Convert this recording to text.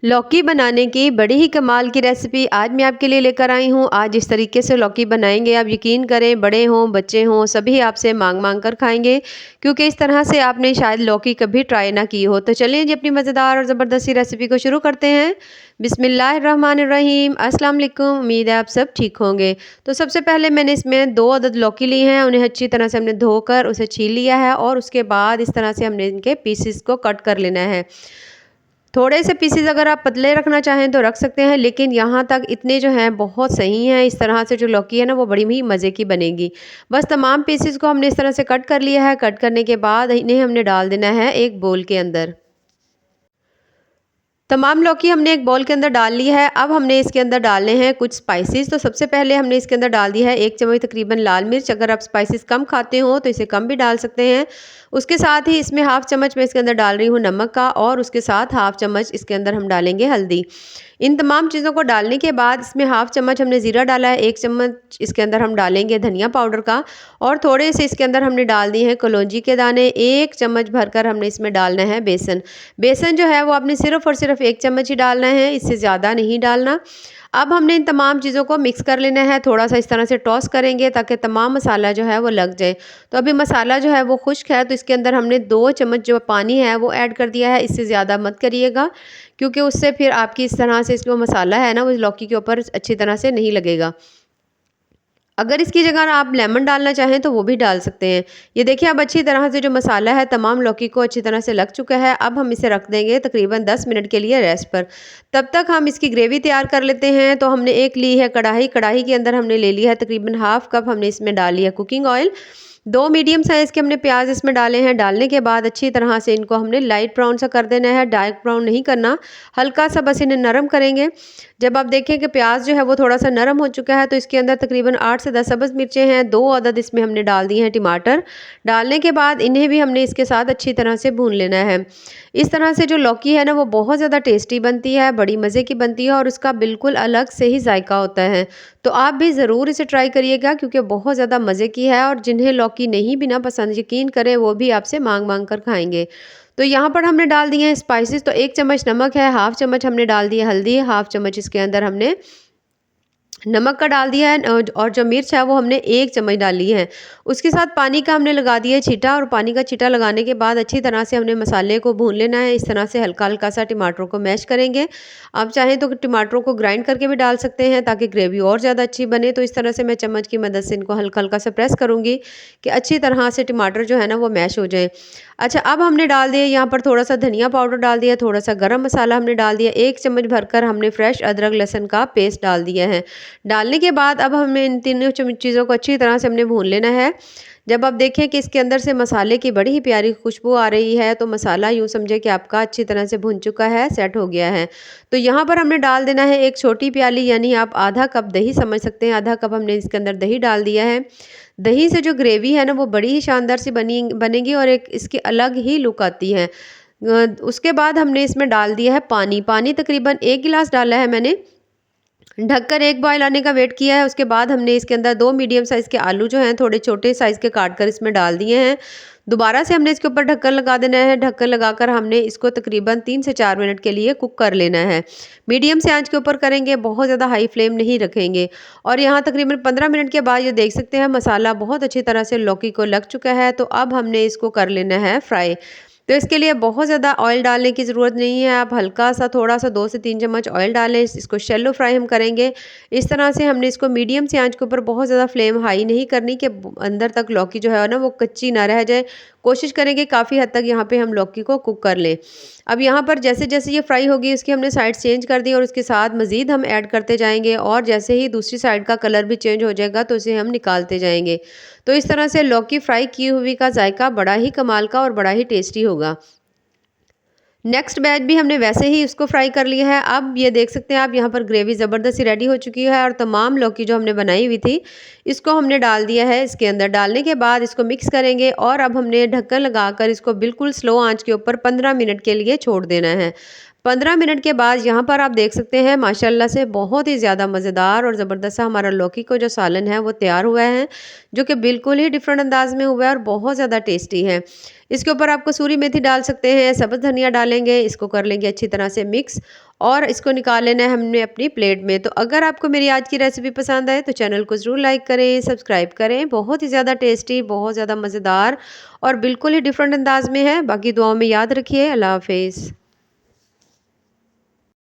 लौकी बनाने की बड़ी ही कमाल की रेसिपी आज मैं आपके लिए लेकर आई हूँ। आज इस तरीके से लौकी बनाएंगे, आप यकीन करें बड़े हों बच्चे हों सभी आपसे मांग मांग कर खाएंगे, क्योंकि इस तरह से आपने शायद लौकी कभी ट्राई ना की हो। तो चलिए जी अपनी मज़ेदार और ज़बरदस्ती रेसिपी को शुरू करते हैं। बिस्मिल्लाहिर्रहमानिर्रहीम, अस्सलाम वालेकुम। उम्मीद है आप सब ठीक होंगे। तो सबसे पहले मैंने इसमें 2 अदद लौकी ली हैं, उन्हें अच्छी तरह से हमने धोकर उसे छील लिया है और उसके बाद इस तरह से हमने इनके पीसेस को कट कर लेना है। थोड़े से पीसेस अगर आप पतले रखना चाहें तो रख सकते हैं, लेकिन यहाँ तक इतने जो हैं बहुत सही हैं। इस तरह से जो लौकी है ना वो बड़ी ही मज़े की बनेगी। बस तमाम पीसेस को हमने इस तरह से कट कर लिया है। कट करने के बाद इन्हें हमने डाल देना है एक बोल के अंदर। तमाम लौकी हमने एक बाउल के अंदर डाल ली है। अब हमने इसके अंदर डालने हैं कुछ स्पाइसेस। तो सबसे पहले हमने इसके अंदर डाल दिया है 1 चम्मच तकरीबन लाल मिर्च। अगर आप स्पाइसेस कम खाते हो तो इसे कम भी डाल सकते हैं। उसके साथ ही इसमें हाफ़ चम्मच मैं इसके अंदर डाल रही हूँ नमक का, और उसके साथ हाफ़ चम्मच इसके अंदर हम डालेंगे हल्दी। इन तमाम चीज़ों को डालने के बाद इसमें हाफ़ चम्मच हमने ज़ीरा डाला है, 1 चम्मच इसके अंदर हम डालेंगे धनिया पाउडर का, और थोड़े से इसके अंदर हमने डाल दिए हैं कलौंजी के दाने। 1 चम्मच भरकर हमने इसमें डालना है बेसन। बेसन जो है वो आपने सिर्फ़ और सिर्फ़ 1 चम्मच ही डालना है, इससे ज़्यादा नहीं डालना। अब हमने इन तमाम चीज़ों को मिक्स कर लेना है, थोड़ा-सा इस तरह से टॉस करेंगे ताकि तमाम मसाला जो है वो लग जाए। तो अभी मसाला जो है वो खुश्क है, तो इसके अंदर हमने 2 चम्मच जो पानी है वो ऐड कर दिया है, इससे ज़्यादा मत करिएगा, क्योंकि उससे फिर आपकी इस तरह से इसको मसाला है ना वो लौकी के ऊपर अच्छी तरह से नहीं लगेगा। अगर इसकी जगह आप लेमन डालना चाहें तो वो भी डाल सकते हैं। ये देखिए अब अच्छी तरह से जो मसाला है तमाम लौकी को अच्छी तरह से लग चुका है। अब हम इसे रख देंगे तकरीबन 10 मिनट के लिए रेस्ट पर। तब तक हम इसकी ग्रेवी तैयार कर लेते हैं। तो हमने एक ली है कढ़ाई, कढ़ाई के अंदर हमने ले लिया है तकरीबन हाफ़ कप हमने इसमें डाल लिया कुकिंग ऑयल। 2 मीडियम साइज़ के हमने प्याज इसमें डाले हैं। डालने के बाद अच्छी तरह से इनको हमने लाइट ब्राउन सा कर देना है, डार्क ब्राउन नहीं करना, हल्का सा बस इन्हें नरम करेंगे। जब आप देखें कि प्याज जो है वो थोड़ा-सा नरम हो चुका है तो इसके अंदर तकरीबन 8 से 10 सब्ज़ मिर्चें हैं, 2 अदद इसमें हमने डाल दिए हैं टमाटर। डालने के बाद इन्हें भी हमने इसके साथ अच्छी तरह से भून लेना है। इस तरह से जो लौकी है ना वो बहुत ज़्यादा टेस्टी बनती है, बड़ी मज़े की बनती है और उसका बिल्कुल अलग से ही जायका होता है। तो आप भी ज़रूर इसे ट्राई करिएगा, क्योंकि बहुत ज़्यादा मज़े की है और जिन्हें लौकी नहीं भी ना पसंद यकीन करें वो भी आपसे माँग-माँग कर खाएँगे। तो यहाँ पर हमने डाल दिए हैं स्पाइसेस। तो 1 चम्मच नमक है, हाफ़ चम्मच हमने डाल दिया हल्दी, हाफ़ चम्मच इसके अंदर हमने नमक का डाल दिया है, और जो मिर्च है वो हमने 1 चम्मच डाली है। उसके साथ पानी का हमने लगा दिया है छींटा, और पानी का छींटा लगाने के बाद अच्छी तरह से हमने मसाले को भून लेना है। इस तरह से हल्का-हल्का सा टमाटरों को मैश करेंगे। आप चाहें तो टमाटरों को ग्राइंड करके भी डाल सकते हैं ताकि ग्रेवी और ज़्यादा अच्छी बने। तो इस तरह से मैं चम्मच की मदद से इनको हल्का-हल्का सा प्रेस करूँगी कि अच्छी तरह से टमाटर जो है ना वो मैश हो जाए। अच्छा, अब हमने डाल दिया यहाँ पर थोड़ा-सा धनिया पाउडर डाल दिया, थोड़ा-सा गरम मसाला हमने डाल दिया, 1 चम्मच भरकर हमने फ्रेश अदरक लहसुन का पेस्ट डाल दिया है। डालने के बाद अब हमें इन तीनों चीज़ों को अच्छी तरह से हमने भून लेना है। जब आप देखें कि इसके अंदर से मसाले की बड़ी ही प्यारी खुशबू आ रही है तो मसाला यूँ समझे कि आपका अच्छी तरह से भुन चुका है, सेट हो गया है। तो यहाँ पर हमने डाल देना है 1 छोटी प्याली, यानी आप आधा कप दही समझ सकते हैं, आधा कप हमने इसके अंदर दही डाल दिया है। दही से जो ग्रेवी है ना वो बड़ी ही शानदार सी बनेगी और एक इसकी अलग ही लुक आती है। उसके बाद हमने इसमें डाल दिया है पानी। पानी तकरीबन 1 गिलास डाला है मैंने। ढककर 1 बॉयल आने का वेट किया है। उसके बाद हमने इसके अंदर 2 मीडियम साइज़ के आलू जो हैं थोड़े छोटे साइज़ के काट कर इसमें डाल दिए हैं। दोबारा से हमने इसके ऊपर ढक्कन लगा देना है। ढक्कन लगाकर हमने इसको तकरीबन 3 से 4 मिनट के लिए कुक कर लेना है। मीडियम से आँच के ऊपर करेंगे, बहुत ज़्यादा हाई फ्लेम नहीं रखेंगे। और यहाँ तकरीबन 15 मिनट के बाद ये देख सकते हैं मसाला बहुत अच्छी तरह से लौकी को लग चुका है। तो अब हमने इसको कर लेना है फ्राई। तो इसके लिए बहुत ज़्यादा ऑयल डालने की ज़रूरत नहीं है। आप हल्का-सा थोड़ा-सा 2 से 3 चम्मच ऑयल डालें। इसको शैलो फ्राई हम करेंगे। इस तरह से हमने इसको मीडियम से आँच के ऊपर, बहुत ज़्यादा फ्लेम हाई नहीं करनी कि अंदर तक लौकी जो है ना वो कच्ची ना रह जाए। कोशिश करेंगे काफ़ी हद तक यहाँ पे हम लौकी को कुक कर लें। अब यहाँ पर जैसे-जैसे ये फ्राई होगी उसकी हमने साइड चेंज कर दी और उसके साथ मज़ीद हम ऐड करते जाएँगे, और जैसे ही दूसरी साइड का कलर भी चेंज हो जाएगा तो उसे हम निकालते जाएँगे। तो इस तरह से लौकी फ्राई की हुई का जायका बड़ा ही कमाल का और बड़ा ही टेस्टी होगा। नेक्स्ट बैच भी हमने वैसे ही उसको फ्राई कर लिया है। अब ये देख सकते हैं आप यहाँ पर ग्रेवी ज़बरदस्त सी रेडी हो चुकी है, और तमाम लौकी जो हमने बनाई हुई थी इसको हमने डाल दिया है इसके अंदर। डालने के बाद इसको मिक्स करेंगे, और अब हमने ढक्कन लगाकर इसको बिल्कुल स्लो आंच के ऊपर 15 मिनट के लिए छोड़ देना है। 15 मिनट के बाद यहाँ पर आप देख सकते हैं माशाल्लाह से बहुत ही ज़्यादा मज़ेदार और ज़बरदस्त सा हमारा लौकी का जो सालन है वो तैयार हुआ है, जो कि बिल्कुल ही डिफरेंट अंदाज में हुआ है और बहुत ज़्यादा टेस्टी है। इसके ऊपर आप कसूरी मेथी डाल सकते हैं, सब्ज़ धनिया डालेंगे, इसको कर लेंगे अच्छी तरह से मिक्स और इसको निकाल लेना है हमने अपनी प्लेट में। तो अगर आपको मेरी आज की रेसिपी पसंद आए तो चैनल को ज़रूर लाइक करें, सब्सक्राइब करें। बहुत ही ज़्यादा टेस्टी, बहुत ज़्यादा मज़ेदार और बिल्कुल ही डिफरेंट अंदाज में है। बाकी दुआओं में याद रखिए। अल्लाह हाफ़िज़।